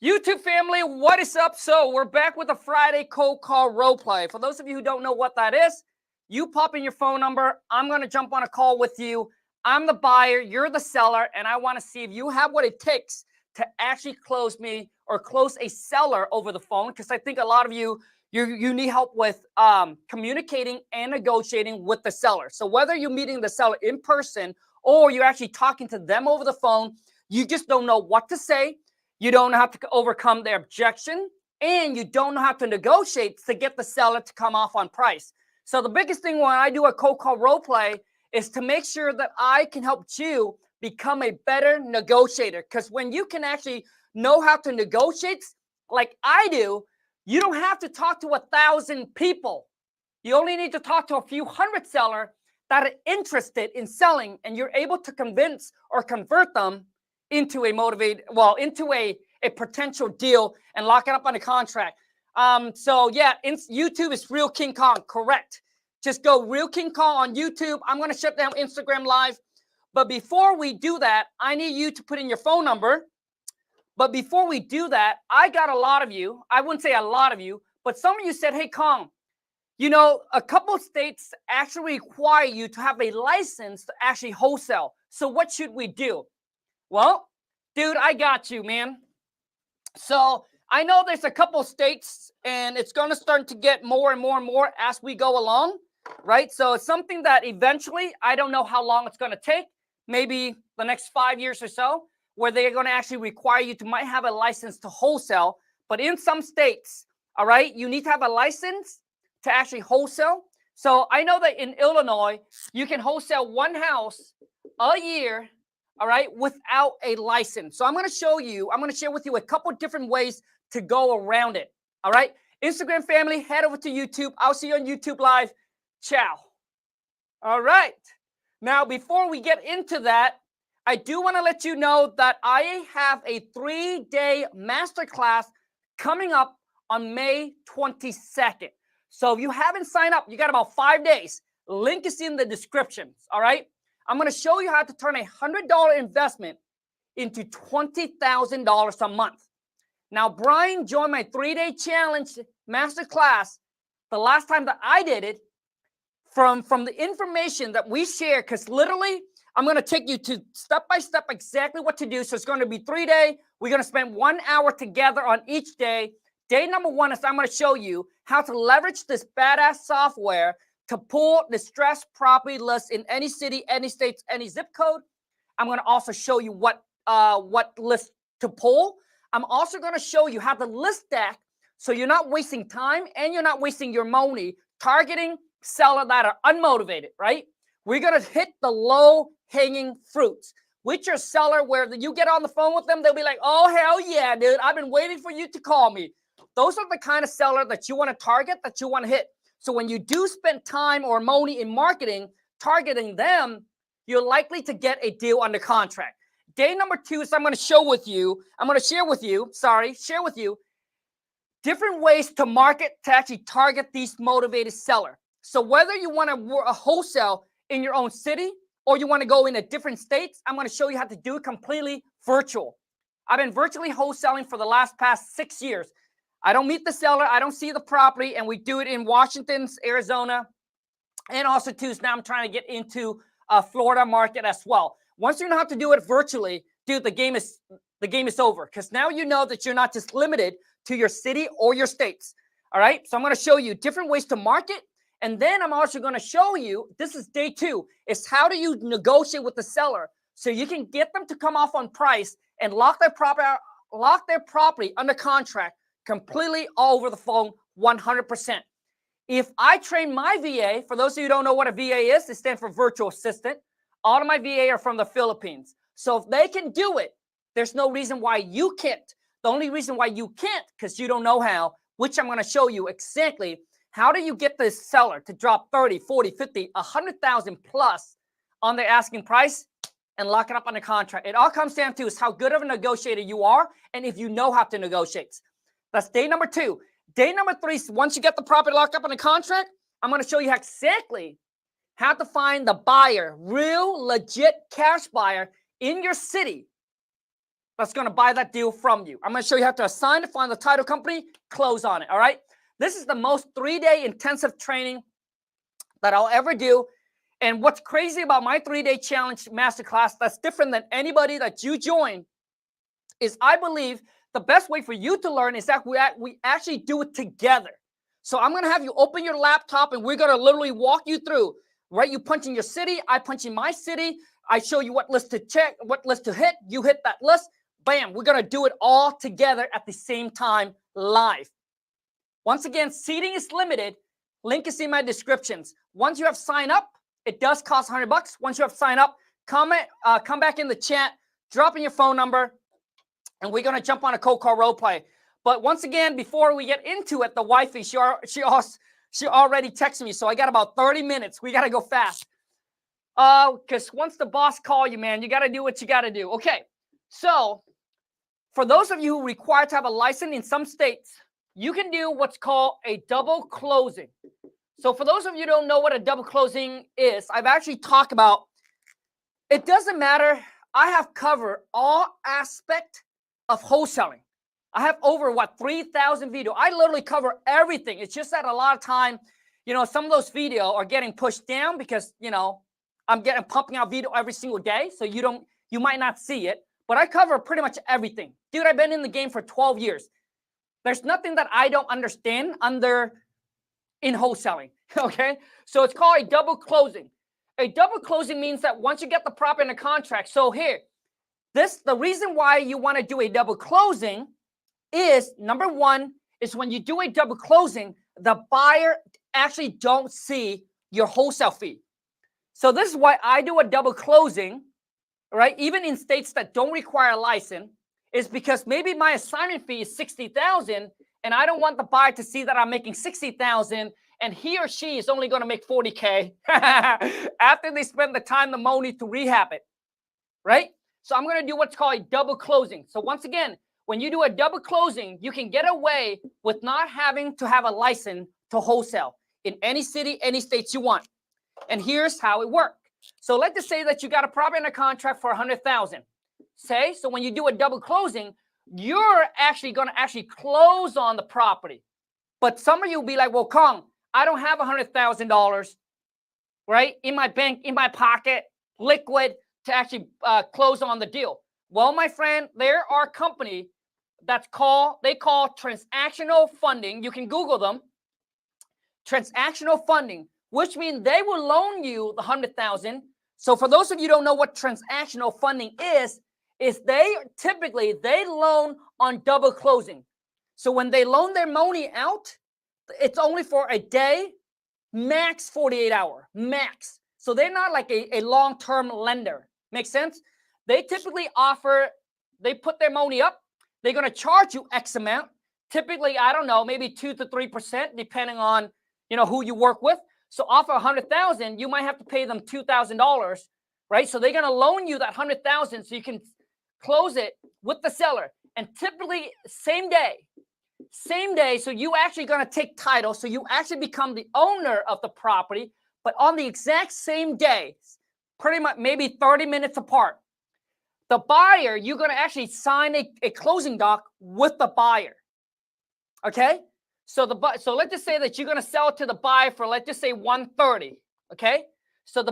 YouTube family, what is up? So we're back with a Friday cold call role play. For those of you who don't know what that is, you pop in your phone number. I'm going to jump on a call with you. I'm the buyer, you're the seller, and I want to see if you have what it takes to actually close me or close a seller over the phone, because I think a lot of you need help with communicating and negotiating with the seller. So whether you're meeting the seller in person or you're actually talking to them over the phone, you just don't know what to say. You don't know how to overcome their objection, and you don't know how to negotiate to get the seller to come off on price. So the biggest thing when I do a cold call role play is to make sure that I can help you become a better negotiator. Because when you can actually know how to negotiate like I do, you don't have to talk to 1,000 people. You only need to talk to a few hundred sellers that are interested in selling, and you're able to convince or convert them into a potential deal and lock it up on a contract. So yeah, YouTube is Real King Kong, correct. Just go Real King Kong on YouTube. I'm going to shut down Instagram Live. But before we do that, I need you to put in your phone number. But before we do that, I got a lot of you. I wouldn't say a lot of you, but some of you said, hey, Kong, you know, a couple of states actually require you to have a license to actually wholesale. So what should we do? Well, dude, I got you, man. So I know there's a couple of states, and it's going to start to get more and more and more as we go along, right? So it's something that eventually, I don't know how long it's going to take, maybe the next 5 years or so, where they're going to actually require you to might have a license to wholesale. But in some states, all right, you need to have a license to actually wholesale. So I know that in Illinois, you can wholesale one house a year, all right, without a license. So I'm going to share with you a couple different ways to go around it, all right? Instagram family, head over to YouTube. I'll see you on YouTube Live. Ciao. All right. Now, before we get into that, I do want to let you know that I have a 3-day masterclass coming up on May 22nd. So if you haven't signed up, you got about 5 days. Link is in the description, all right? I'm going to show you how to turn a $100 investment into $20,000 a month. Now, Brian joined my 3-day challenge masterclass the last time that I did it. From the information that we share, because literally, I'm going to take you to step-by-step exactly what to do. So it's going to be 3 days. We're going to spend 1 hour together on each day. Day number 1 is I'm going to show you how to leverage this badass software to pull distressed property lists in any city, any states, any zip code. I'm going to also show you what list to pull. I'm also going to show you how to list stack so you're not wasting time and you're not wasting your money targeting sellers that are unmotivated, right? We're going to hit the low-hanging fruits with your seller where you get on the phone with them, they'll be like, oh, hell yeah, dude, I've been waiting for you to call me. Those are the kind of seller that you want to target, that you want to hit. So when you do spend time or money in marketing, targeting them, you're likely to get a deal under contract. Day number 2 is I'm going to share with you different ways to market to actually target these motivated sellers. So whether you want to wholesale in your own city or you want to go into different states, I'm going to show you how to do it completely virtual. I've been virtually wholesaling for the past 6 years. I don't meet the seller, I don't see the property, and we do it in Washington, Arizona, and also too, now I'm trying to get into Florida market as well. Once you know how to do it virtually, dude, the game is over, because now you know that you're not just limited to your city or your states. All right, so I'm going to show you different ways to market, and then I'm also going to show you, this is day 2, is how do you negotiate with the seller so you can get them to come off on price and lock their property under contract completely all over the phone, 100%. If I train my VA, for those of you who don't know what a VA is, it stands for virtual assistant. All of my VA are from the Philippines. So if they can do it, there's no reason why you can't. The only reason why you can't, because you don't know how, which I'm going to show you exactly. How do you get this seller to drop 30, 40, 50, 100,000 plus on their asking price and lock it up on a contract? It all comes down to is how good of a negotiator you are and if you know how to negotiate. That's day number 2. Day number 3, once you get the property locked up on a contract, I'm going to show you exactly how to find the buyer, real legit cash buyer in your city that's going to buy that deal from you. I'm going to show you how to assign it, find the title company, close on it, all right? This is the most 3-day intensive training that I'll ever do. And what's crazy about my 3-day challenge masterclass that's different than anybody that you join is I believe the best way for you to learn is that we actually do it together. So I'm going to have you open your laptop and we're going to literally walk you through, right? You punch in your city, I punch in my city. I show you what list to check, what list to hit. You hit that list. Bam, we're going to do it all together at the same time live. Once again, seating is limited. Link is in my descriptions. Once you have signed up, it does cost $100. Once you have signed up, come back in the chat, drop in your phone number, and we're going to jump on a cold call role play. But once again, before we get into it, the wifey, she already texted me, so I got about 30 minutes. We got to go fast. Because once the boss call you, man, you got to do what you got to do. Okay, so for those of you who require to have a license in some states, you can do what's called a double closing. So for those of you who don't know what a double closing is, I've actually talked about, it doesn't matter. I have covered all aspects of wholesaling. I have over, 3,000 videos. I literally cover everything. It's just that a lot of time, some of those videos are getting pushed down because, I'm pumping out video every single day. So you might not see it, but I cover pretty much everything. Dude, I've been in the game for 12 years. There's nothing that I don't understand in wholesaling, okay? So it's called a double closing. A double closing means that once you get the property in the contract, so here, the reason why you want to do a double closing is, number one, is when you do a double closing, the buyer actually don't see your wholesale fee. So this is why I do a double closing, right? Even in states that don't require a license, is because maybe my assignment fee is $60,000 and I don't want the buyer to see that I'm making $60,000 and he or she is only going to make $40K after they spend the time, the money to rehab it, right? So I'm going to do what's called a double closing. So once again, when you do a double closing, you can get away with not having to have a license to wholesale in any city, any states you want. And here's how it works. So let's just say that you got a property in a contract for $100,000. So when you do a double closing, you're actually going to close on the property. But some of you will be like, well, Khang, I don't have $100,000, right, in my bank, in my pocket, liquid to actually close on the deal. Well, my friend, there are companies they call transactional funding. You can Google them. Transactional funding, which means they will loan you the $100,000. So for those of you who don't know what transactional funding is they loan on double closing. So when they loan their money out, it's only for a day, max 48 hours, max. So they're not like a long-term lender. Make sense? They typically they put their money up. They're going to charge you X amount. Typically, I don't know, maybe 2 to 3%, depending on, who you work with. So off of $100,000, you might have to pay them $2,000, right? So they're going to loan you that $100,000 so you can close it with the seller. And typically, same day. So you actually going to take title. So you actually become the owner of the property, but on the exact same day, pretty much maybe 30 minutes apart. The buyer, you're going to actually sign a closing doc with the buyer. Okay? So let's just say that you're going to sell it to the buyer for, let's just say, $130. Okay? So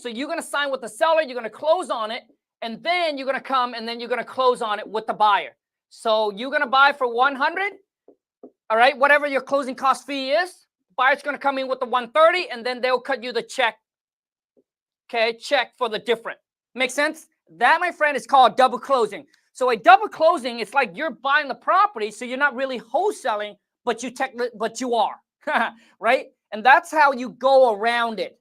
you're going to sign with the seller, you're going to close on it, and then you're going to come and then you're going to close on it with the buyer. So you're going to buy for $100. All right, whatever your closing cost fee is, buyer's going to come in with the $130, and then they'll cut you the check. Okay, check for the difference. Make sense? That, my friend, is called double closing. So a double closing, it's like you're buying the property, so you're not really wholesaling, but you are, right? And that's how you go around it.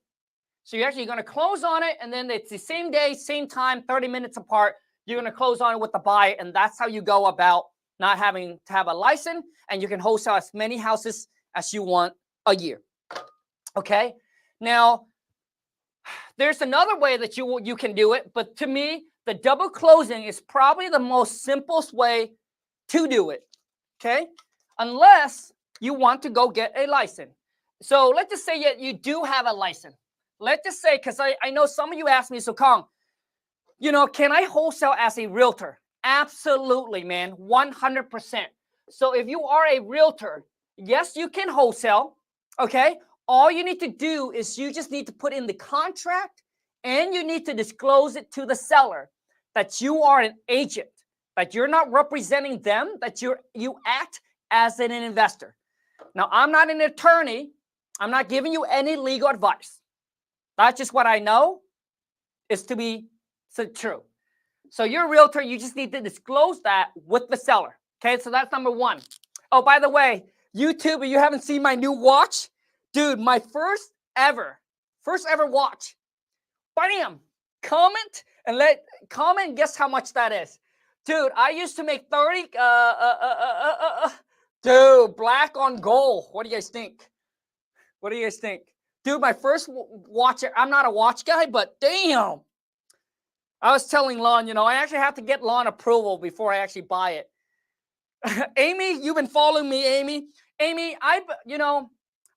So you're actually going to close on it, and then it's the same day, same time, 30 minutes apart. You're going to close on it with the buyer, and that's how you go about not having to have a license, and you can wholesale as many houses as you want a year. Okay? Now, there's another way that you can do it, but to me, the double closing is probably the most simplest way to do it. Okay? Unless you want to go get a license. So let's just say you do have a license. Let's just say, because I know some of you asked me, so Khang, can I wholesale as a realtor? Absolutely, man. 100%. So if you are a realtor, yes, you can wholesale. Okay. All you need to do is you just need to put in the contract and you need to disclose it to the seller that you are an agent, that you're not representing them, that you act as an investor. Now, I'm not an attorney. I'm not giving you any legal advice. That's just what I know is to be true. So you're a realtor, you just need to disclose that with the seller. Okay, so that's number one. Oh, by the way, YouTube, if you haven't seen my new watch, dude, my first ever watch. Bam! Comment and guess how much that is. Dude, I used to make 30, dude, black on gold. What do you guys think? What do you guys think? Dude, my first watch, I'm not a watch guy, but damn. I was telling Lon, I actually have to get Lon approval before I actually buy it. Amy, you've been following me, Amy. Amy, I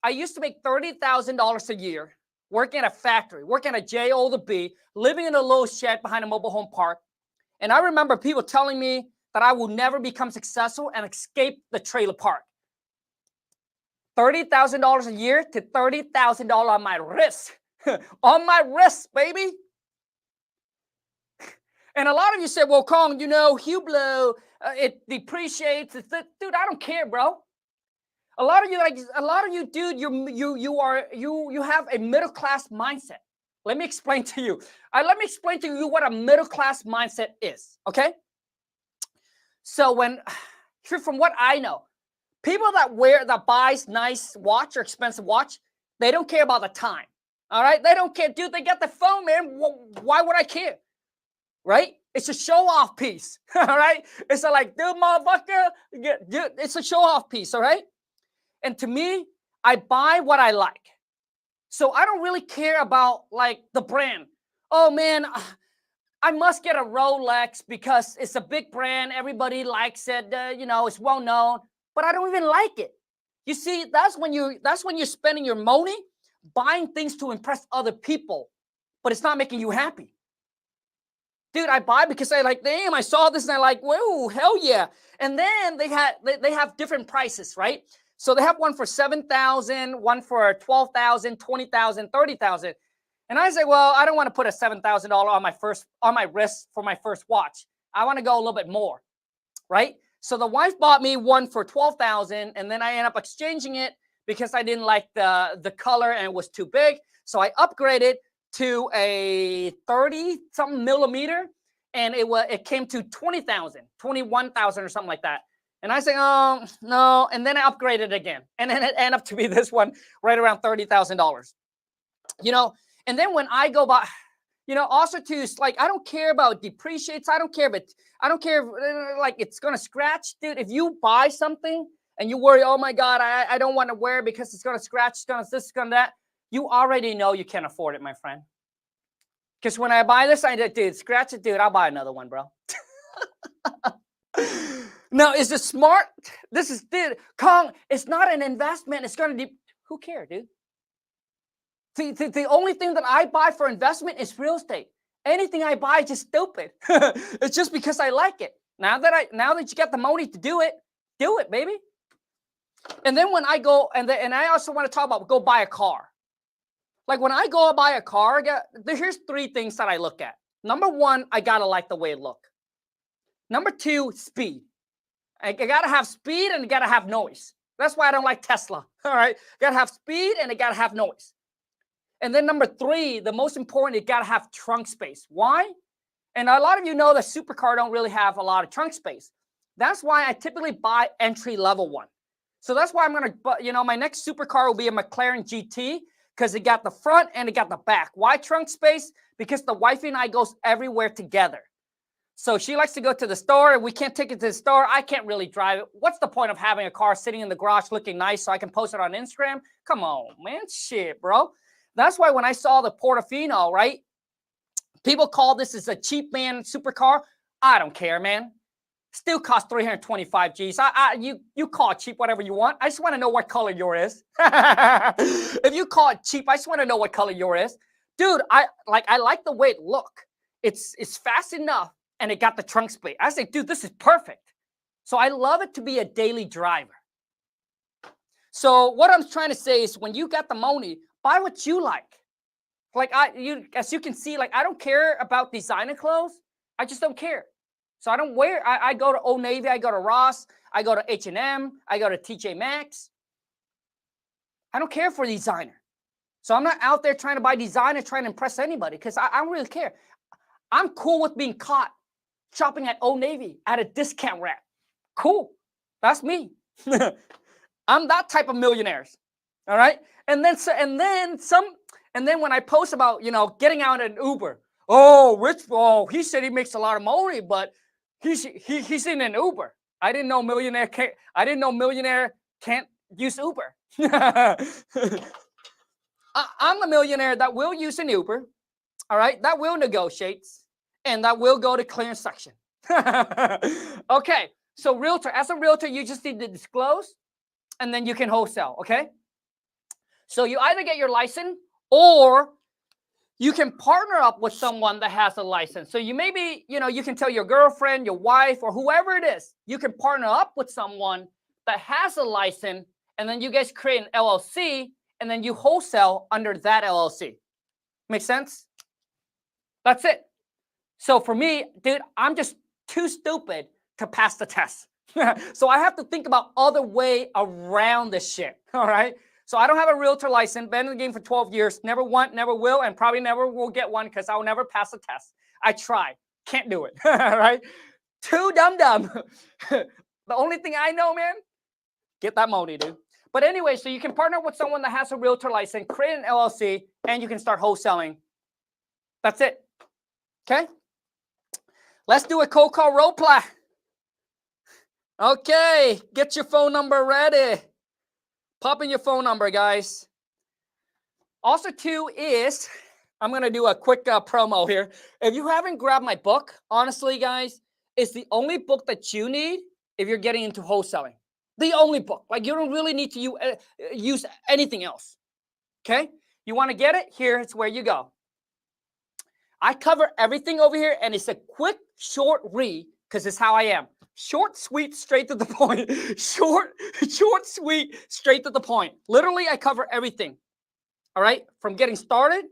used to make $30,000 a year working at a factory, working at a J.O. to B, living in a little shed behind a mobile home park. And I remember people telling me that I will never become successful and escape the trailer park. $30,000 a year to $30,000 on my wrist. On my wrist, baby. And a lot of you said, well, Kong, Hublot, it depreciates. Dude, I don't care, bro. A lot of you, dude, you have a middle class mindset. Let me explain to you. Let me explain to you what a middle class mindset is. Okay. So from what I know, people that buys nice watch or expensive watch, they don't care about the time. All right, they don't care, dude. They got the phone, man. Why would I care? Right? It's a show-off piece. All right. It's like, dude, motherfucker, dude, it's a show-off piece. All right. And to me, I buy what I like. So I don't really care about like the brand. Oh man, I must get a Rolex because it's a big brand. Everybody likes it. It's well known, but I don't even like it. You see, that's when you're spending your money buying things to impress other people, but it's not making you happy. Dude, I buy because I like, damn, I saw this and I like, whoa, hell yeah. And then they have different prices, right? So they have one for $7,000, one for $12,000, $20,000, $30,000. And I say, well, I don't want to put a $7,000 on my wrist for my first watch. I want to go a little bit more, right? So the wife bought me one for $12,000, and then I ended up exchanging it because I didn't like the color and it was too big. So I upgraded to a 30-something millimeter, and it came to $20,000, $21,000 or something like that. And I say, oh, no. And then I upgraded again. And then it ended up to be this one right around $30,000. And then when I go by, also too, it's like, I don't care about depreciates. I don't care if like it's going to scratch. Dude, if you buy something and you worry, oh my God, I don't want to wear it because it's going to scratch, it's going to this, it's going to that. You already know you can't afford it, my friend. Because when I buy this, dude, scratch it, dude, I'll buy another one, bro. Now, is it smart? Dude, Kong, it's not an investment. It's going to who cares, dude? The only thing that I buy for investment is real estate. Anything I buy is just stupid. It's just because I like it. Now that you got the money to do it, baby. And then when I go, and I also want to talk about go buy a car. Like when I go buy a car, here's 3 things that I look at. Number 1, I got to like the way it looks. Number 2, speed. I got to have speed and I got to have noise. That's why I don't like Tesla. All right. Got to have speed and it got to have noise. And then number 3, the most important, it got to have trunk space. Why? And a lot of you know that supercar don't really have a lot of trunk space. That's why I typically buy entry level one. So that's why I'm going to, my next supercar will be a McLaren GT because it got the front and it got the back. Why trunk space? Because the wifey and I goes everywhere together. So she likes to go to the store and we can't take it to the store. I can't really drive it. What's the point of having a car sitting in the garage looking nice so I can post it on Instagram? Come on, man. Shit, bro. That's why when I saw the Portofino, right? People call this as a cheap man supercar. I don't care, man. Still costs 325 G's. You call it cheap, whatever you want. I just want to know what color yours is. If you call it cheap, I just want to know what color yours is. Dude, I like the way it look. It's fast enough and it got the trunk space. I say, dude, this is perfect. So I love it to be a daily driver. So what I'm trying to say is when you got the money, buy what you like. Like as you can see, like I don't care about designer clothes. I just don't care. So I don't wear, I go to Old Navy, I go to Ross, I go to H&M, I go to TJ Maxx. I don't care for designer. So I'm not out there trying to buy designer, trying to impress anybody because I don't really care. I'm cool with being caught shopping at Old Navy at a discount rack. Cool. That's me. I'm that type of millionaires. All right. And then when I post about, getting out in Uber, he said he makes a lot of money, but he's in an Uber. I didn't know millionaire can't use Uber. I'm a millionaire that will use an Uber, all right, that will negotiate, and that will go to clearance section. Okay, so realtor, as a realtor, you just need to disclose, and then you can wholesale, okay? So you either get your license, or you can partner up with someone that has a license. So you maybe, you can tell your girlfriend, your wife, or whoever it is, you can partner up with someone that has a license, and then you guys create an LLC, and then you wholesale under that LLC. Make sense? That's it. So for me, dude, I'm just too stupid to pass the test. So I have to think about other way around this shit, all right? So I don't have a realtor license, been in the game for 12 years, never want, never will, and probably never will get one because I'll never pass the test. I try, can't do it, all right? Too dumb. The only thing I know, man, get that money, dude. But anyway, so you can partner with someone that has a realtor license, create an LLC, and you can start wholesaling. That's it. Okay? Let's do a cold call role play. Okay, get your phone number ready. Pop in your phone number, guys. Also, too, is I'm going to do a quick promo here. If you haven't grabbed my book, honestly, guys, it's the only book that you need if you're getting into wholesaling. The only book. Like, you don't really need to use anything else. Okay? You want to get it? Here's where you go. I cover everything over here, and it's a quick, short read, because it's how I am. Short, sweet, straight to the point. Short, sweet, straight to the point. Literally, I cover everything. All right? From getting started,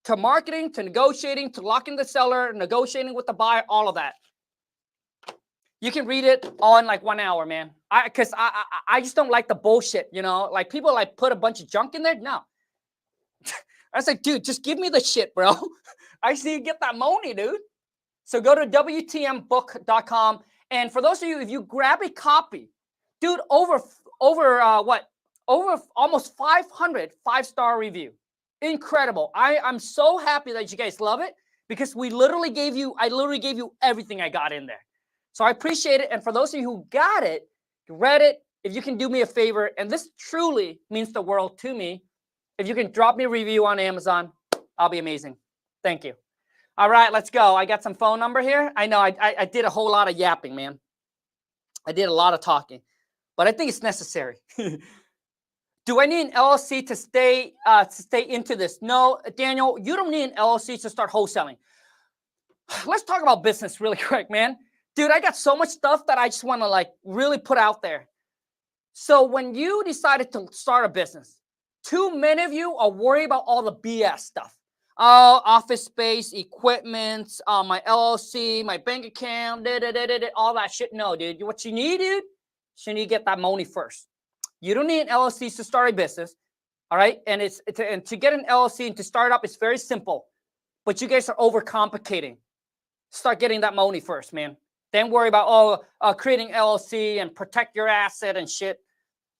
to marketing, to negotiating, to locking the seller, negotiating with the buyer, all of that. You can read it all in like 1 hour, man. Because I just don't like the bullshit, Like, people like put a bunch of junk in there. No. I was like, dude, just give me the shit, bro. I just need to get that money, dude. So go to WTMbook.com. And for those of you, if you grab a copy, dude, over almost 500 5-star review. Incredible. I'm so happy that you guys love it because I literally gave you everything I got in there. So I appreciate it. And for those of you who got it, read it, if you can do me a favor, and this truly means the world to me, if you can drop me a review on Amazon, I'll be amazing. Thank you. All right, let's go. I got some phone number here. I know I did a whole lot of yapping, man. I did a lot of talking, but I think it's necessary. Do I need an LLC to stay into this? No, Daniel, you don't need an LLC to start wholesaling. Let's talk about business really quick, man. Dude, I got so much stuff that I just want to like really put out there. So when you decided to start a business, too many of you are worried about all the BS stuff. Office space, equipment, my LLC, my bank account, all that shit. No, dude. What you need, dude, you need to get that money first. You don't need an LLC to start a business, all right? And to get an LLC and to start up, it's very simple. But you guys are overcomplicating. Start getting that money first, man. Then worry about creating LLC and protect your asset and shit.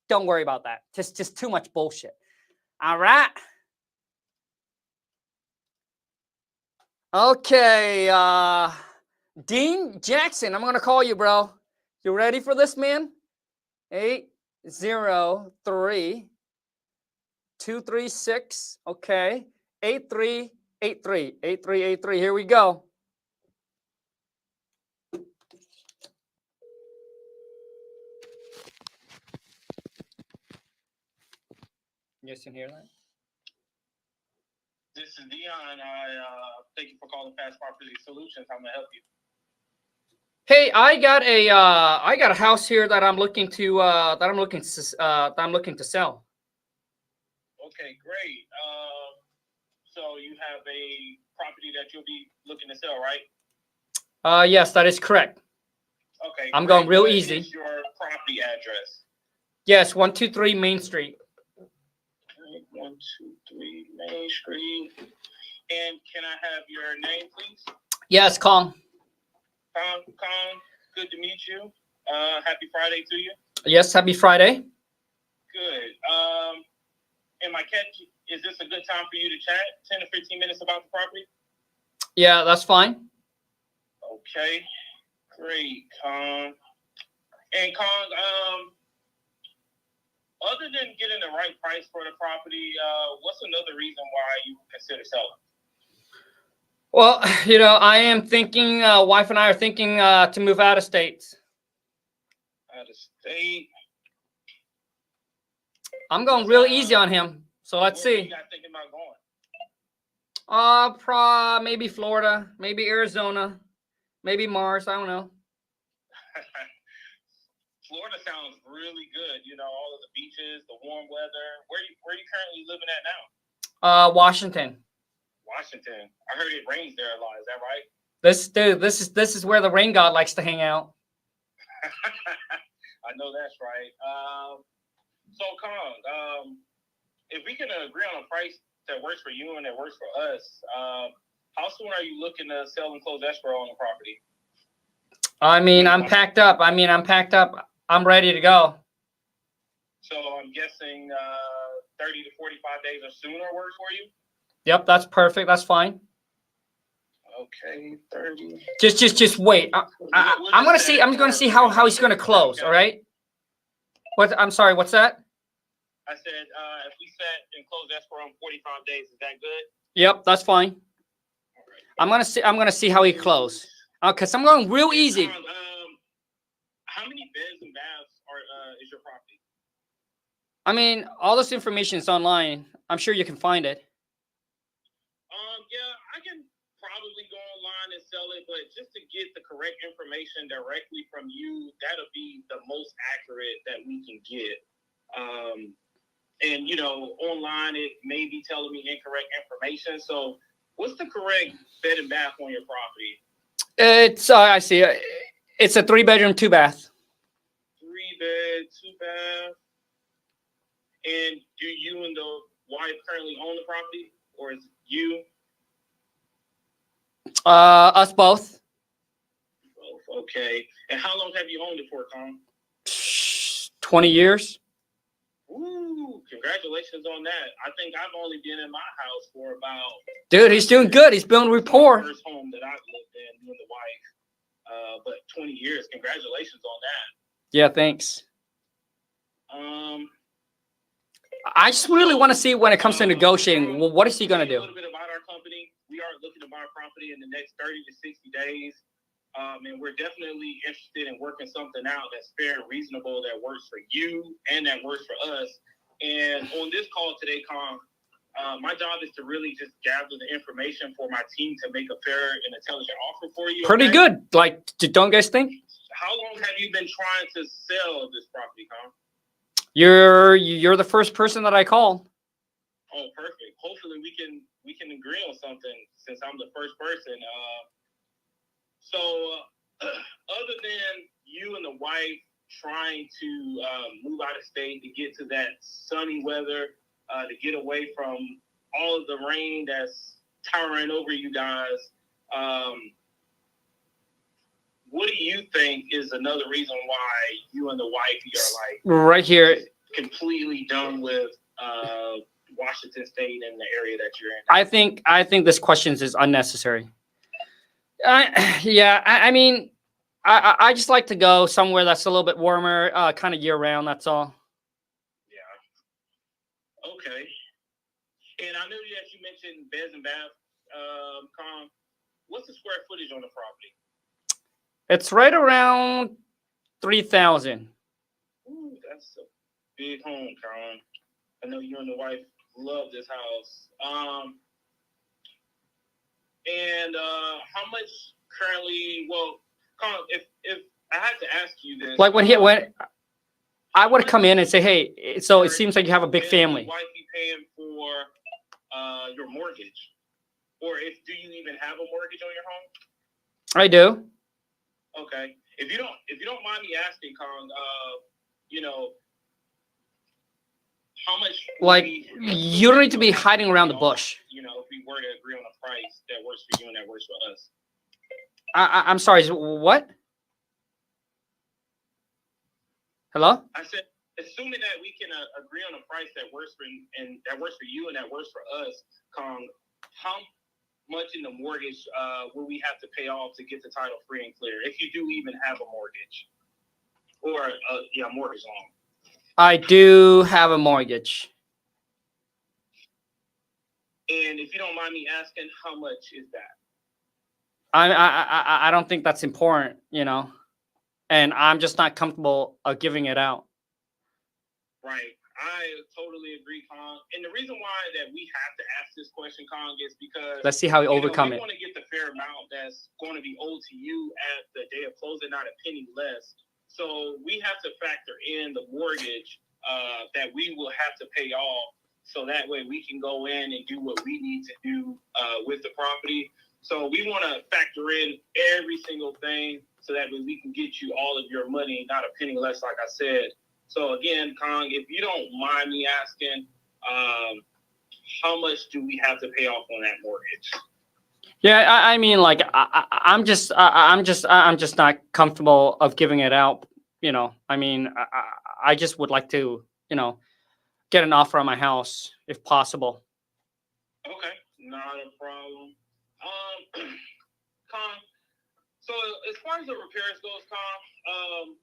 Don't worry about that. Just too much bullshit. All right. Okay, Dean Jackson, I'm gonna call you, bro. You ready for this, man? 803-236. Okay, 8383. Here we go. You guys can hear that? This is Dion. Thank you for calling Fast Property Solutions. How may I help you? Hey, I got a house here that I'm looking to sell. Okay, great. So you have a property that you'll be looking to sell, right? Yes, that is correct. Okay, I'm great. going real What easy. is your property address? Yes, 123 Main Street. 123 Main Street. And can I have your name, please? Yes, Kong. Kong, good to meet you. Happy Friday to you. Yes, happy Friday. Good. Is this a good time for you to chat? 10 to 15 minutes about the property? Yeah, that's fine. Okay, great, Kong. And Kong, other than getting the right price for the property, what's another reason why you consider selling? Well, I am thinking, wife and I are thinking to move out of state. Out of state. I'm going real easy on him. So let's see. Where you got thinking about going? Maybe Florida, maybe Arizona, maybe Mars. I don't know. Florida sounds really good. All of the beaches, the warm weather. Where you currently living at now? Washington. Washington. I heard it rains there a lot. Is that right? This is where the rain god likes to hang out. I know that's right. So Kong, if we can agree on a price that works for you and that works for us, how soon are you looking to sell and close escrow on the property? I'm packed up. I'm ready to go. So I'm guessing 30 to 45 days or sooner works for you? Yep, that's perfect. That's fine. Okay, 30. Just wait. I'm gonna see. I'm gonna see how he's gonna close. All right. I'm sorry. What's that? I said if we set and close escrow in 45 days, is that good? Yep, that's fine. All right. I'm gonna see how he close. Cause I'm going real easy. How many beds and baths is your property? All this information is online. I'm sure you can find it. Yeah, I can probably go online and sell it, but just to get the correct information directly from you, that'll be the most accurate that we can get. And online it may be telling me incorrect information. So what's the correct bed and bath on your property? It's I see. It's a 3-bedroom, 2-bath. 3-bed, 2-bath. And do you and the wife currently own the property, or is it you? Us both. Both. Okay. And how long have you owned it for, Kong? 20 years. Ooh, congratulations on that. I think I've only been in my house for about... Dude, he's doing good. He's building rapport. First home that I've lived in, me and the wife. But 20 years. Congratulations on that. Yeah, thanks. I just really want to see when it comes to negotiating. Well, what is he going to do? A little bit about our company. We are looking to buy a property in the next 30 to 60 days. And we're definitely interested in working something out that's fair and reasonable, that works for you and that works for us. And on this call today, Kong, my job is to really just gather the information for my team to make a fair and intelligent offer for you. Pretty good. Like, don't guys think? How long have you been trying to sell this property, Kong? You're the first person that I call. Oh, perfect. Hopefully we can agree on something since I'm the first person. So other than you and the wife trying to move out of state to get to that sunny weather, to get away from all of the rain that's towering over you guys, what do you think is another reason why you and the wife are like right here completely done with Washington State and the area that you're in? I think this question is unnecessary. I just like to go somewhere that's a little bit warmer, kind of year round. That's all. Yeah. Okay. And I know that you mentioned beds and baths. Kong, what's the square footage on the property? It's right around 3,000. Ooh, that's a big home, Kong. I know you and the wife love this house. And how much currently? Well, Kong, if I had to ask you this, like when I would come in and say, hey, so it seems like you have a big family. Wifey paying for your mortgage, or do you even have a mortgage on your home? I do. Okay. If you don't mind me asking, Kong, you know, how much? Like, you don't need to be hiding around the bush. You know, if we were to agree on a price that works for you and that works for us. I'm sorry. What? Hello? I said, assuming that we can agree on a price that works for you and that works for us, Kong, how much in the mortgage will we have to pay off to get the title free and clear, if you do even have a mortgage or a mortgage loan? I do have a mortgage. And if you don't mind me asking, how much is that? I don't think that's important, you know, and I'm just not comfortable giving it out. Right. I totally agree, Kong. And the reason why that we have to ask this question, Kong, is because let's see how we overcome it. We want to get the fair amount that's going to be owed to you at the day of closing, not a penny less. So we have to factor in the mortgage that we will have to pay off, so that way we can go in and do what we need to do with the property. So we want to factor in every single thing so that way we can get you all of your money, not a penny less, like I said. So again, Kong, if you don't mind me asking, how much do we have to pay off on that mortgage? Yeah, I mean, like I'm just not comfortable of giving it out. You know, I mean, I just would like to, you know, get an offer on my house if possible. Okay, not a problem. Kong, so as far as the repairs goes, Kong,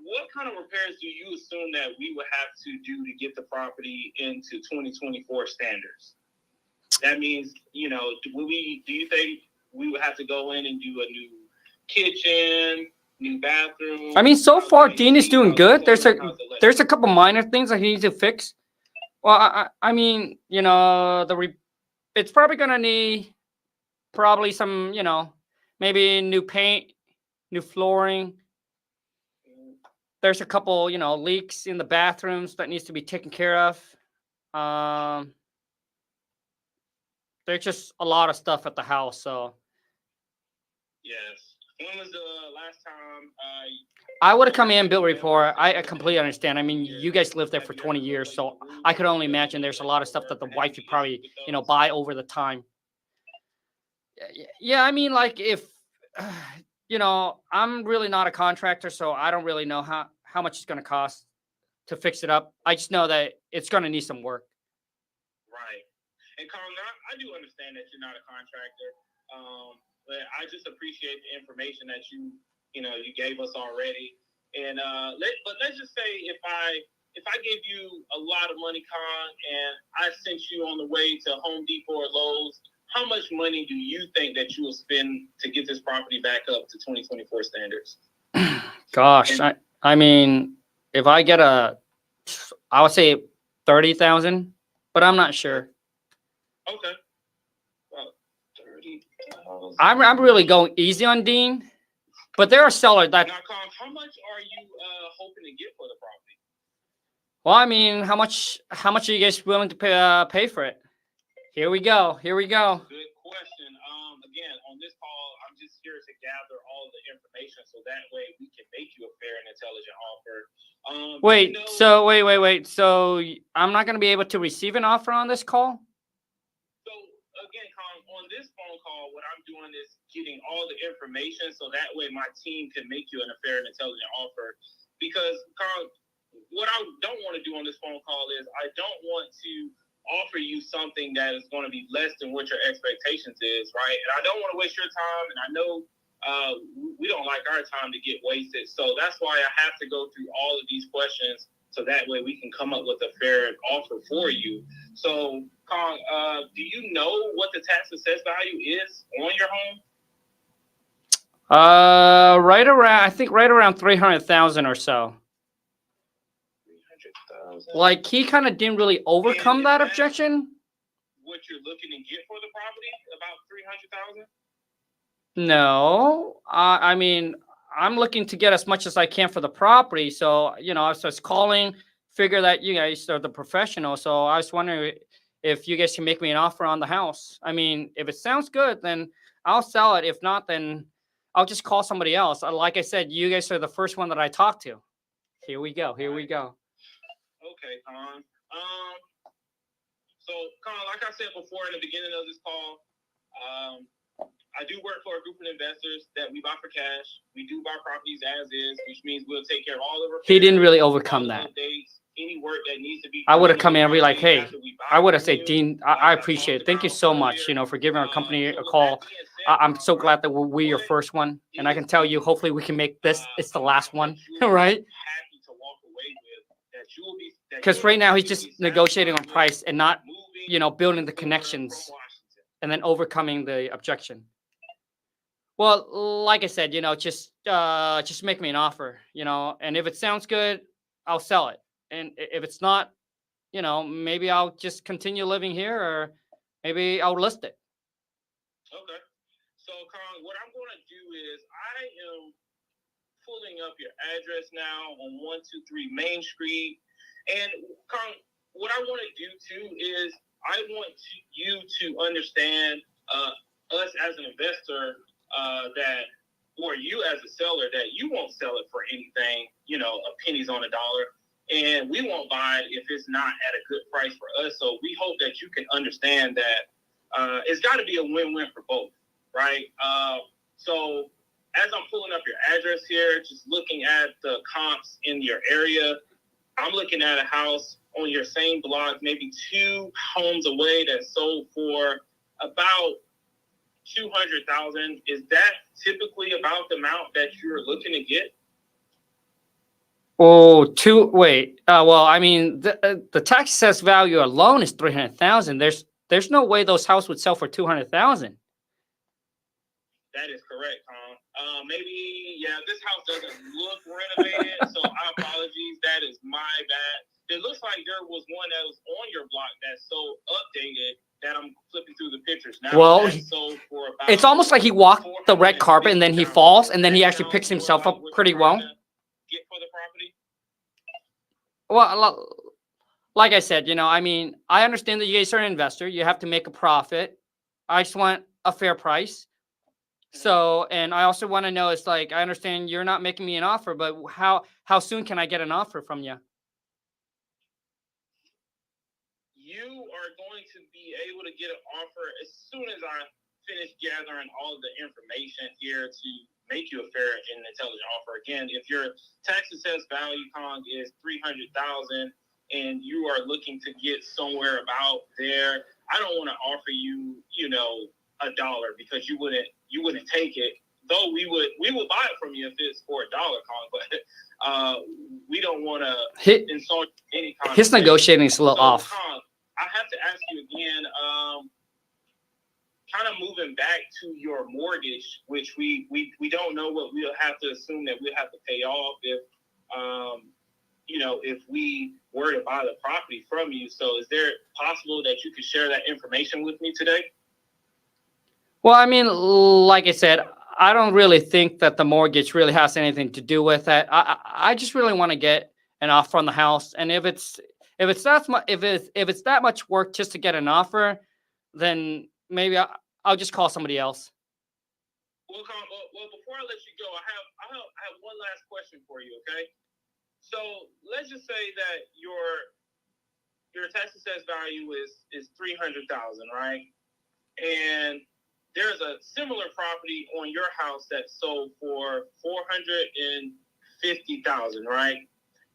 what kind of repairs do you assume that we would have to do to get the property into 2024 standards? That means, you know, do you think we would have to go in and do a new kitchen, new bathroom? I mean, so far Dean is doing good. There's a couple minor things that he needs to fix. Well, I mean, you know, it's probably gonna need some, you know, maybe new paint, new flooring. There's a couple, you know, leaks in the bathrooms that needs to be taken care of. There's just a lot of stuff at the house, so. Yes. When was the last time I would have come in and built a report. I completely understand. I mean, you guys lived there for 20 years, so I could only imagine there's a lot of stuff that the wife would probably, you know, buy over the time. Yeah, I mean, like if, you know, I'm really not a contractor, so I don't really know how much it's going to cost to fix it up. I just know that it's going to need some work. Right. And Kong, I do understand that you're not a contractor, but I just appreciate the information that you gave us already. And let's just say if I gave you a lot of money, Kong, and I sent you on the way to Home Depot or Lowe's, how much money do you think that you will spend to get this property back up to 2024 standards? Gosh, I mean, if I get I would say 30,000, but I'm not sure. Okay. Well, 30,000. I'm really going easy on Dean, but there are sellers that. Now, Kong, how much are you hoping to get for the property? Well, I mean, how much are you guys willing to pay for it? Here we go. Good question. Again, on this call, I'm just here to gather all the information so that way we can make you a fair and intelligent offer. Wait. So I'm not going to be able to receive an offer on this call? So again, Kong, on this phone call, what I'm doing is getting all the information so that way my team can make you a fair and intelligent offer. Because, Kong, what I don't want to do on this phone call is I don't want to offer you something that is going to be less than what your expectations is, right? And I don't want to waste your time, and I know we don't like our time to get wasted. So that's why I have to go through all of these questions so that way we can come up with a fair offer for you. So, Kong, do you know what the tax assessed value is on your home? Right around 300,000 or so. Like, he kind of didn't really overcome that objection. What you're looking to get for the property, about 300,000? No, I mean, I'm looking to get as much as I can for the property. So, I was just calling, figure that you guys are the professional. So I was wondering if you guys can make me an offer on the house. I mean, if it sounds good, then I'll sell it. If not, then I'll just call somebody else. Like I said, you guys are the first one that I talked to. Here we go. Here we go. Okay, Con. So, Con, like I said before in the beginning of this call, I do work for a group of investors that we buy for cash. We do buy properties as is, which means we'll take care of all the repairs. He didn't really overcome that. Updates, any work that needs to be. I would have come in and be like, hey, I would have said, Dean, I appreciate it. Thank you so much, for giving our company a call. I'm so glad that we're your first one. And I can tell you, hopefully we can make this, it's the last one, right? Happy to walk away with that you will be. Because right now he's just negotiating on price and not, building the connections and then overcoming the objection. Well, like I said, just make me an offer, and if it sounds good, I'll sell it. And if it's not, maybe I'll just continue living here, or maybe I'll list it. Okay. So, Kong, what I'm going to do is I am pulling up your address now on 123 Main Street. And, Kong, what I want to do, too, is I want you to understand us as an investor, or you as a seller, that you won't sell it for anything, a pennies on a dollar. And we won't buy it if it's not at a good price for us. So we hope that you can understand that it's got to be a win-win for both, right? So as I'm pulling up your address here, just looking at the comps in your area, I'm looking at a house on your same block, maybe 2 homes away, that sold for about $200,000. Is that typically about the amount that you're looking to get? Oh, well, I mean, the tax assessed value alone is $300,000. There's no way those houses would sell for $200,000. That is correct, maybe, this house doesn't look renovated, so apologies. That is my bad. It looks like there was one that was on your block that's so updated that I'm flipping through the pictures now. Well, sold for about it's almost like he walked the red carpet and then he falls, and then he actually picks himself up pretty well. Get for the property? Well, like I said, I mean, I understand that you guys are an investor. You have to make a profit. I just want a fair price. So, and I also want to know, it's like, I understand you're not making me an offer, but how soon can I get an offer from you? You are going to be able to get an offer as soon as I finish gathering all of the information here to make you a fair and intelligent offer. Again, if your tax assessed value, Kong, is $300,000 and you are looking to get somewhere about there, I don't want to offer you, $1 because you wouldn't take it. Though we would buy it from you if it's for $1, Kong, but we don't want to insult any kind. His negotiating is a little off. Kong, I have to ask you again, kind of moving back to your mortgage, which we don't know what we'll have to assume that we'll have to pay off if we were to buy the property from you. So is there possible that you could share that information with me today? Well, I mean, like I said, I don't really think that the mortgage really has anything to do with that. I just really want to get an offer on the house, and if it's that much work just to get an offer, then maybe I'll just call somebody else. Well, before I let you go, I have one last question for you. Okay, so let's just say that your tax assessed value is $300,000, right? And there's a similar property on your house that sold for $450,000, right?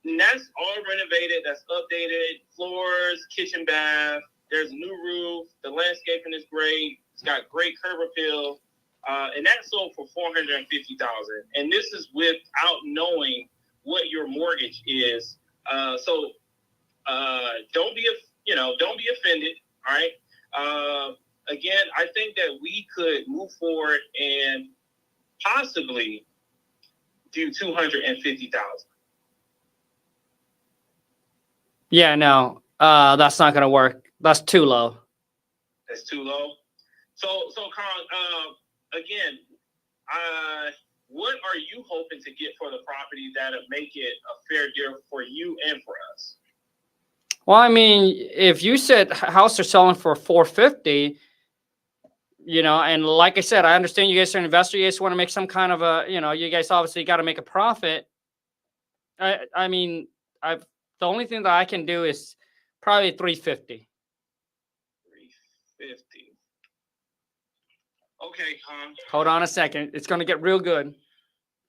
And that's all renovated, that's updated, floors, kitchen, bath. There's a new roof. The landscaping is great. It's got great curb appeal, and that sold for $450,000. And this is without knowing what your mortgage is. So don't be offended. All right. Again, I think that we could move forward and possibly do $250,000. Yeah, no, that's not gonna work. That's too low. That's too low. So, Kong, again, what are you hoping to get for the property that'll make it a fair deal for you and for us? Well, I mean, if you said house are selling for 450, and like I said, I understand you guys are an investor. You guys want to make some kind of you guys obviously got to make a profit. I mean, the only thing that I can do is probably 350. 350. Okay, Hold on a second. It's going to get real good.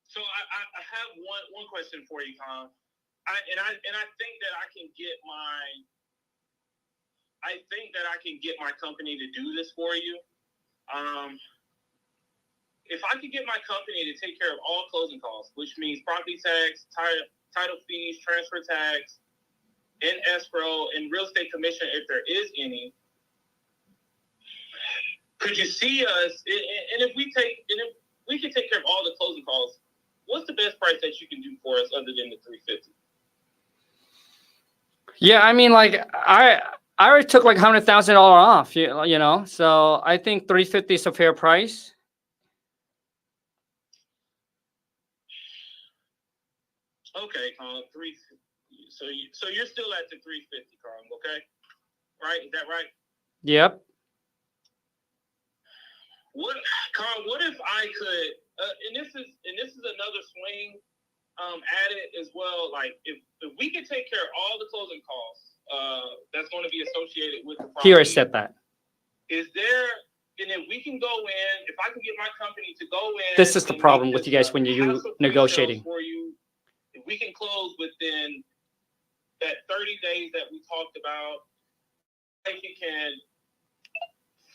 So I have one question for you, Khang. I think that I can get my company to do this for you. If I could get my company to take care of all closing costs, which means property tax, title fees, transfer tax, and escrow, and real estate commission if there is any, could you see us? And if we can take care of all the closing costs, what's the best price that you can do for us other than the 350? Yeah, I mean, like I already took like $100,000 off, so I think 350 is a fair price. Okay, Khang, 350. So you're still at the 350, Khang, okay? Right? Is that right? Yep. What if I could? And this is another swing at it as well. Like if we could take care of all the closing costs that's going to be associated with the property. Here I said that. Is there? And if we can go in, if I can get my company to go in. This is the problem with you guys when you're negotiating. For you, if we can close within that 30 days that we talked about, if you can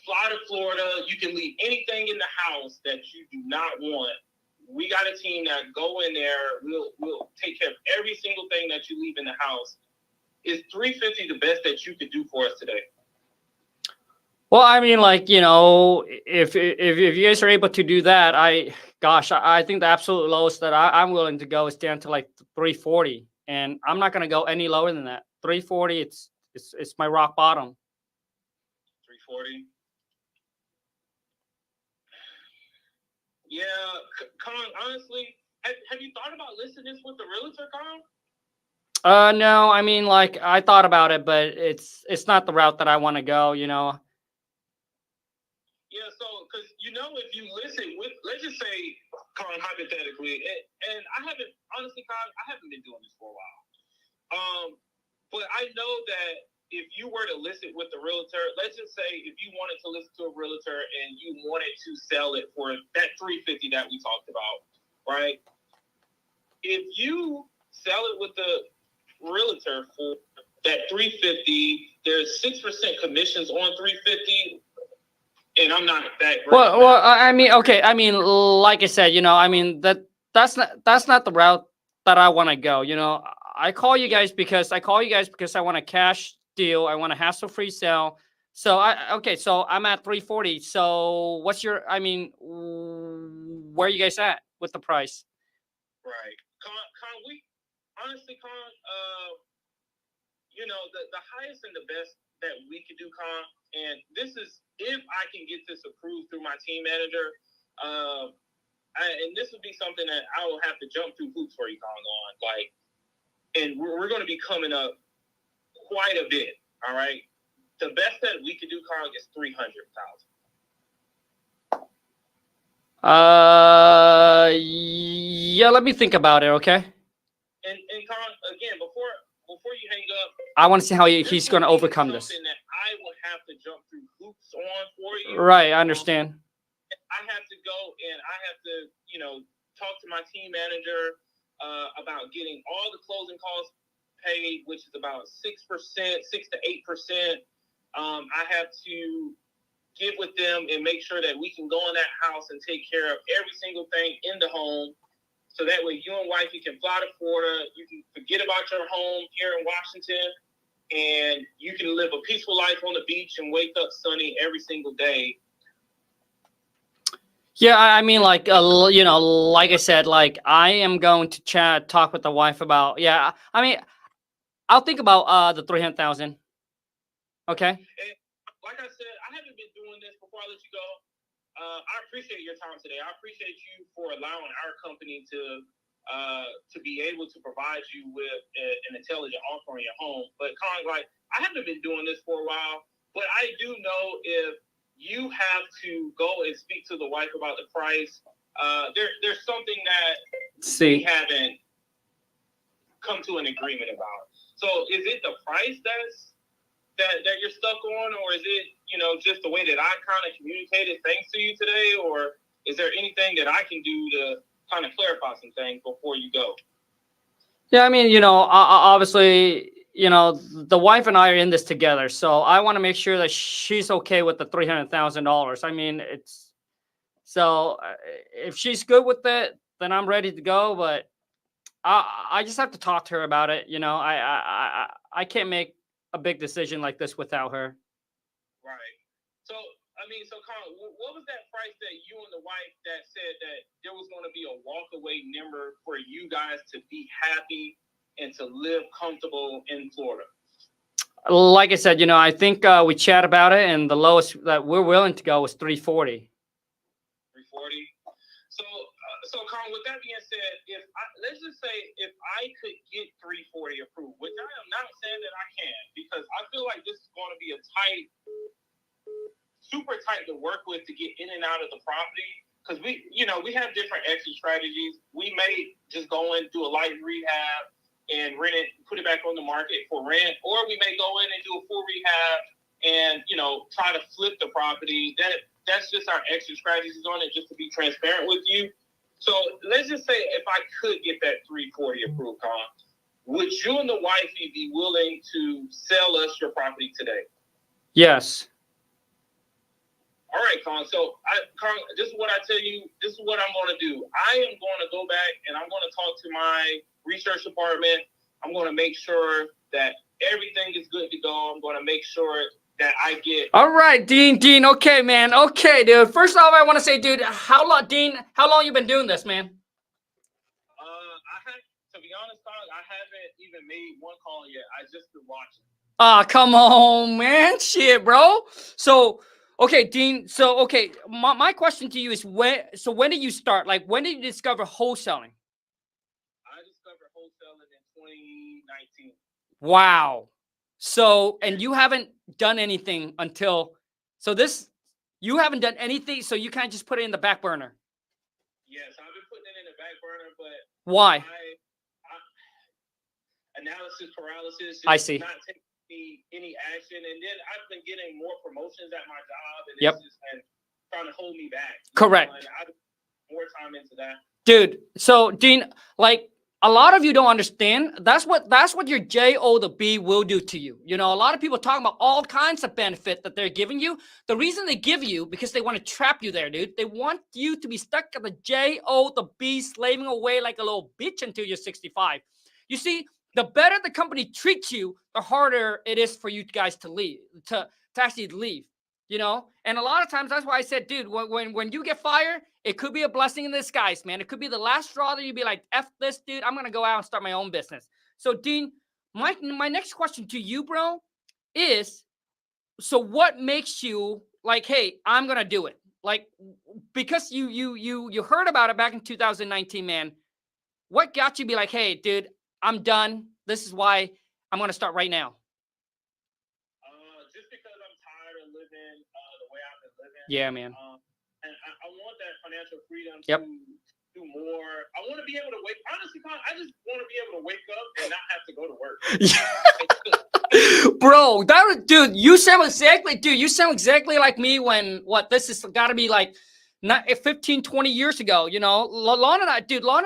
fly to Florida, you can leave anything in the house that you do not want. We got a team that go in there. We'll take care of every single thing that you leave in the house. Is 350 the best that you could do for us today? Well, I mean, like, if you guys are able to do that, I think the absolute lowest that I'm willing to go is down to like 340, and I'm not going to go any lower than that. 340, it's my rock bottom. 340. Yeah, Khang, honestly, have you thought about listing this with the realtor, Khang? No, I mean, like, I thought about it, but it's not the route that I want to go, Yeah, so, because, if you listen with, let's just say, Khang, hypothetically, and I haven't, honestly, Khang, I haven't been doing this for a while. But I know that if you were to list it with the realtor, let's just say if you wanted to listen to a realtor and you wanted to sell it for that 350 that we talked about, right? If you sell it with the realtor for that 350, there's 6% commissions on 350. And I'm not that great. Well, I mean, okay. I mean, like I said, I mean, that's not the route that I want to go. I call you guys because I want a cash deal. I want a hassle-free sale. So so I'm at 340. So what's where are you guys at with the price? Right. Khang, we honestly, Khang, the highest and the best that we could do, Khang, and this is if I can get this approved through my team manager, and this would be something that I will have to jump through hoops for you, Khang, on. Like, and we're going to be coming up quite a bit. All right. The best that we could do, Khang, is 300,000. Yeah. Let me think about it. Okay. And Khang, again, before you hang up, I want to see how he's going to overcome this. Something that I will have to jump through hoops on for you. Right, I understand. I have to go and I have to, talk to my team manager about getting all the closing costs paid, which is about 6%, 6 to 8%. I have to get with them and make sure that we can go in that house and take care of every single thing in the home. So that way you and wifey can fly to Florida. You can forget about your home here in Washington, and you can live a peaceful life on the beach and wake up sunny every single day. Yeah, I mean, like, like I said, like, I am going to talk with the wife about, I mean, I'll think about the 300,000. Okay. And like I said, I haven't been doing this before I let you go. I appreciate your time today. I appreciate you for allowing our company to be able to provide you with an intelligent offer on your home. But Khang, like, I haven't been doing this for a while, but I do know if you have to go and speak to the wife about the price, there's something that we haven't come to an agreement about. So is it the price that you're stuck on, or is it, just the way that I kind of communicated things to you today, or is there anything that I can do to kind of clarify some things before you go? Yeah, I mean, obviously, the wife and I are in this together, so I want to make sure that she's okay with the $300,000. I mean, if she's good with it, then I'm ready to go. But I just have to talk to her about it. I can't make a big decision like this without her. Right. So, Khang, what was that price that you and the wife that said that there was going to be a walkaway number for you guys to be happy and to live comfortable in Florida? Like I said, I think we chat about it, and the lowest that we're willing to go was 340. 340. So Khang, with that being said, let's just say if I could get 340 approved, which I am not saying that I can, because I feel like this is going to be super tight to work with to get in and out of the property, because we have different exit strategies. We may just go in, do a light rehab and rent it, put it back on the market for rent, or we may go in and do a full rehab and try to flip the property. That's just our exit strategies on it, just to be transparent with you. So let's just say if I could get that 340 approved, Khang, would you and the wifey be willing to sell us your property today? Yes. All right, Khang. So, Khang, this is what I tell you. This is what I'm going to do. I am going to go back and I'm going to talk to my research department. I'm going to make sure that everything is good to go. I'm going to make sure that I get. All right, Dean. Okay, man. Okay, dude. First off, I want to say, dude, how long you been doing this, man? To be honest, Khang, I haven't even made one call yet. I just been watching. Come on, man. Shit, bro. So, okay, Dean. So, okay, my question to you is when did you start? Like, when did you discover wholesaling? I discovered wholesaling in 2019. Wow. So, and you haven't done anything you haven't done anything, so you can't just put it in the back burner. Yes, I've been putting it in the back burner, but why? Analysis paralysis. I see. Not taking any action, and then I've been getting more promotions at my job, and it's just been trying to hold me back. Correct. And I put more time into that. Dude, so Dean, like, a lot of you don't understand. That's what your JO the B will do to you. A lot of people talk about all kinds of benefit that they're giving you. The reason they give you because they want to trap you there, dude. They want you to be stuck at the JO the B, slaving away like a little bitch until you're 65. You see, the better the company treats you, the harder it is for you guys to leave, to actually leave. And a lot of times that's why I said, dude, when you get fired, it could be a blessing in disguise, man. It could be the last straw that you'd be like, F this, dude. I'm going to go out and start my own business. So, Dean, my next question to you, bro, is, so what makes you like, hey, I'm going to do it? Like, because you heard about it back in 2019, man. What got you to be like, hey, dude, I'm done. This is why I'm going to start right now. Just because I'm tired of living the way I've been living. Yeah, man. And I want that financial freedom to do more. I want to be able to wake. Honestly, I just want to be able to wake up and not have to go to work. Bro, dude, you sound exactly like me when this has got to be like not 15, 20 years ago. Lon and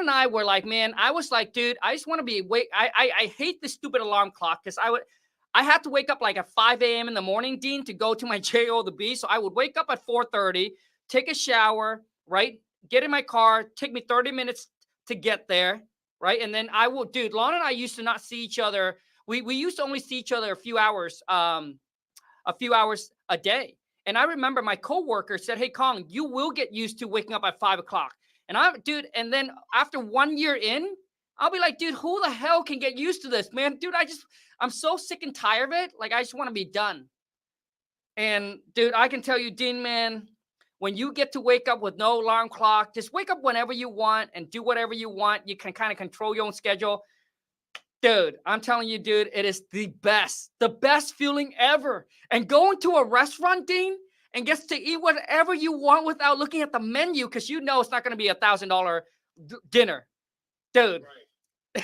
I were like, man, I was like, dude, I just want to be awake. I hate this stupid alarm clock because I had to wake up like at 5 a.m. in the morning, Dean, to go to my JO the B. So I would wake up at 4:30, take a shower, right? Get in my car, take me 30 minutes to get there, right? And then Lon and I used to not see each other. We used to only see each other a few hours a day. And I remember my coworker said, hey, Khang, you will get used to waking up at 5 o'clock. And then after 1 year in, I'll be like, dude, who the hell can get used to this, man? Dude, I'm so sick and tired of it. Like, I just want to be done. And dude, I can tell you, Dean, man, when you get to wake up with no alarm clock, just wake up whenever you want and do whatever you want. You can kind of control your own schedule. Dude, I'm telling you, dude, it is the best feeling ever. And going to a restaurant, Dean, and gets to eat whatever you want without looking at the menu, because you know it's not going to be $1,000 dinner. Dude, right.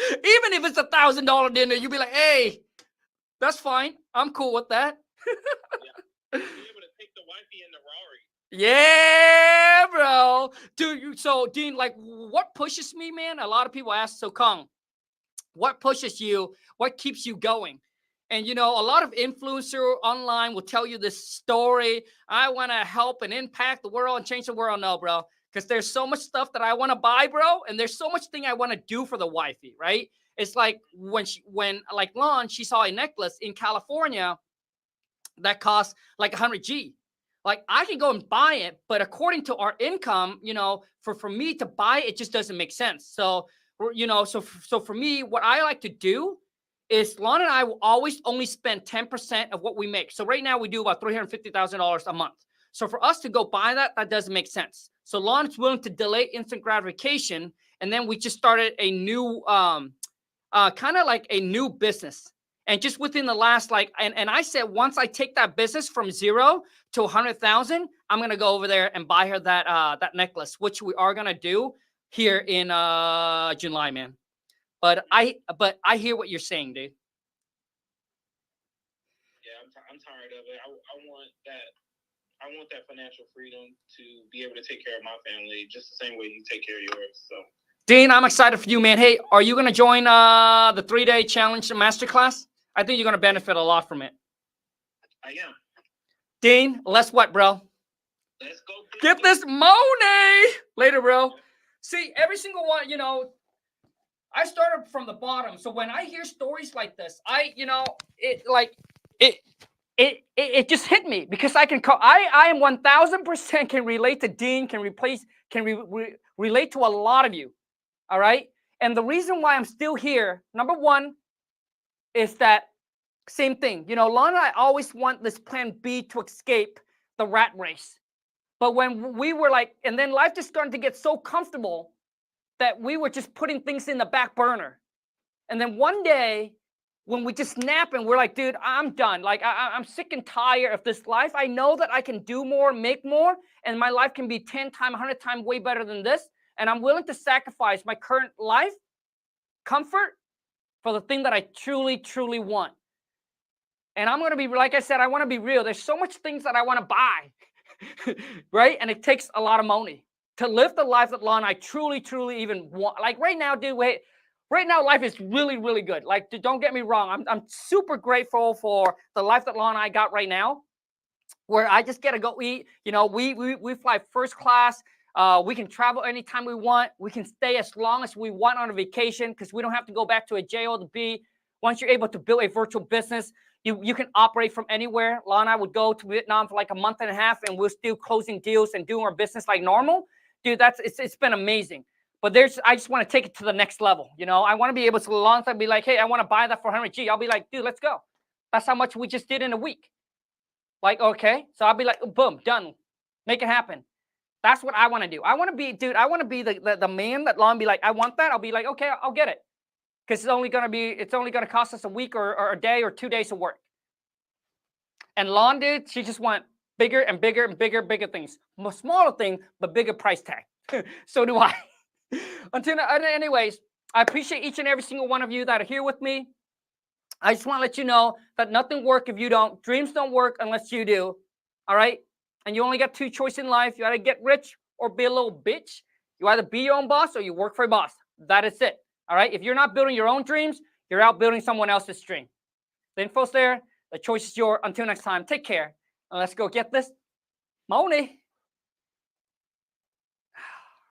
Even if it's $1,000 dinner, you'll be like, hey, that's fine. I'm cool with that. Yeah. Be able to take the wifey in the Rari. Yeah, bro. Dude, so Dean, like, what pushes me, man? A lot of people ask, so Khang, what pushes you? What keeps you going? And, you know, a lot of influencer online will tell you this story. I want to help and impact the world and change the world. No, bro, because there's so much stuff that I want to buy, bro. And there's so much thing I want to do for the wifey, right? It's like when like Lon, she saw a necklace in California that costs like 100 G. Like, I can go and buy it, but according to our income, you know, for me to buy it just doesn't make sense. So, you know, so for me, what I like to do is Lon and I will always only spend 10% of what we make. So right now we do about $350,000 a month. So for us to go buy that doesn't make sense. So Lon is willing to delay instant gratification. And then we just started a new, kind of like a new business. And just within the last, like, and I said, once I take that business from 0 to 100,000, I'm going to go over there and buy her that necklace, which we are going to do here in July, man. But I hear what you're saying, dude. Yeah, I'm tired of it. I want that financial freedom to be able to take care of my family just the same way you take care of yours. So, Dean, I'm excited for you, man. Hey, are you going to join the 3-day challenge Masterclass? I think you're going to benefit a lot from it. I am. Dean, let's what, bro? Let's go. Get this money later, bro. See, every single one, you know, I started from the bottom. So when I hear stories like this, it just hit me, because I am 1000% can relate to Dean, relate to a lot of you. All right. And the reason why I'm still here, number one, is that same thing. You know, Lon and I always want this plan B to escape the rat race. But when we were like, and then life just started to get so comfortable that we were just putting things in the back burner. And then one day when we just snap and we're like, dude, I'm done. Like, I'm sick and tired of this life. I know that I can do more, make more, and my life can be 10 times, 100 times way better than this. And I'm willing to sacrifice my current life comfort for the thing that I truly, truly want. And I'm going to be, like I said, I want to be real. There's so much things that I want to buy, right? And it takes a lot of money to live the life that Lon and I truly, truly even want. Like right now, dude, right now life is really, really good. Like, dude, don't get me wrong. I'm super grateful for the life that Lon and I got right now, where I just get to go eat. You know, we fly first class. We can travel anytime we want. We can stay as long as we want on a vacation, because we don't have to go back to a J or the B. Once you're able to build a virtual business, you can operate from anywhere. Lon and I would go to Vietnam for like a month and a half, and we're still closing deals and doing our business like normal. Dude, it's been amazing. But I just want to take it to the next level. You know, I want to be able to launch and be like, hey, I want to buy that for 100G. I'll be like, dude, let's go. That's how much we just did in a week. Like, okay. So I'll be like, boom, done. Make it happen. That's what I want to do. I want to be, dude, I want to be the man that Lon be like, I want that. I'll be like, okay, I'll get it. Because it's only going to cost us a week or a day or 2 days of work. And Lon, dude, she just want bigger and bigger and bigger things. A smaller thing, but bigger price tag. So do I. Anyways, I appreciate each and every single one of you that are here with me. I just want to let you know that nothing works if you don't. Dreams don't work unless you do. All right? And you only got 2 choices in life. You either get rich or be a little bitch. You either be your own boss or you work for a boss. That is it. All right? If you're not building your own dreams, you're out building someone else's dream. The info's there. The choice is yours. Until next time, take care. And let's go get this money.